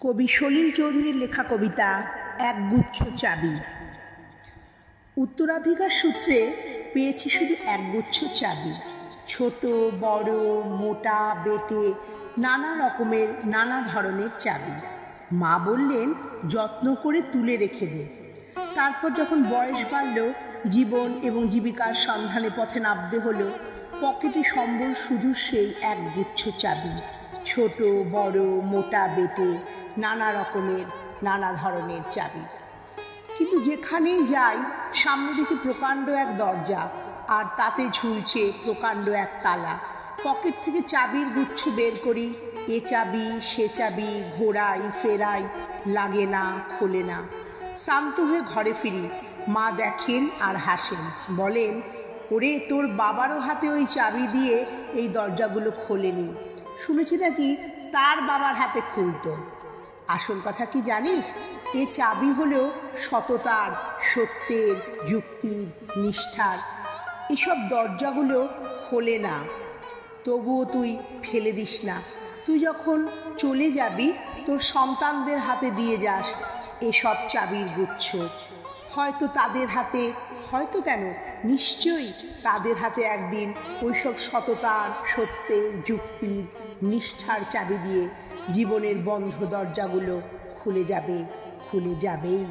কবি সলিল চৌধুরীর লেখা কবিতা একগুচ্ছ চাবি। উত্তরাধিকার সূত্রে পেয়েছি শুধু একগুচ্ছ চাবি, ছোট বড় মোটা বেটে নানা রকমের নানা ধরনের চাবি। মা বললেন যত্ন করে তুলে রেখে দে। তারপর যখন বয়স বাড়ল, জীবন এবং জীবিকার সন্ধানে পথে নামতে হলো, পকেটে সম্বল শুধু সেই একগুচ্ছ চাবি, ছোট বড় মোটা বেটে নানা রকমের নানা ধরনের চাবি। কিন্তু যেখানেই যাই সামনে দেখি প্রকাণ্ড এক দরজা, আর তাতে ঝুলছে প্রকাণ্ড এক তালা। পকেট থেকে চাবির গুচ্ছ বের করি, এ চাবি সে চাবি ঘোরাই ফেরাই, লাগে না খোলে না। শান্ত হয়ে ঘরে ফিরি, মা দেখেন আর হাসেন, বলেন ওরে তোর বাবারও হাতে ওই চাবি দিয়ে এই দরজাগুলো খোলেনি, শুনেছি নাকি তার বাবার হাতে খুলতো। আসল কথা কি জানিস, এ চাবি হলো সততার, সত্যের, যুক্তির, নিষ্ঠার। এসব দরজাগুলো খোলে না, তবুও তুই ফেলে দিস না। তুই যখন চলে যাবি তোর সন্তানদের হাতে দিয়ে যাস এসব চাবির গুচ্ছ। হয়তো তাদের হাতে, হয়তো কেন নিশ্চয়ই তাদের হাতে একদিন ওইসব সততার, সত্যের, যুক্তির, নিষ্ঠার চাবি দিয়ে জীবনের বন্ধ দরজাগুলো খুলে যাবে, খুলে যাবেই।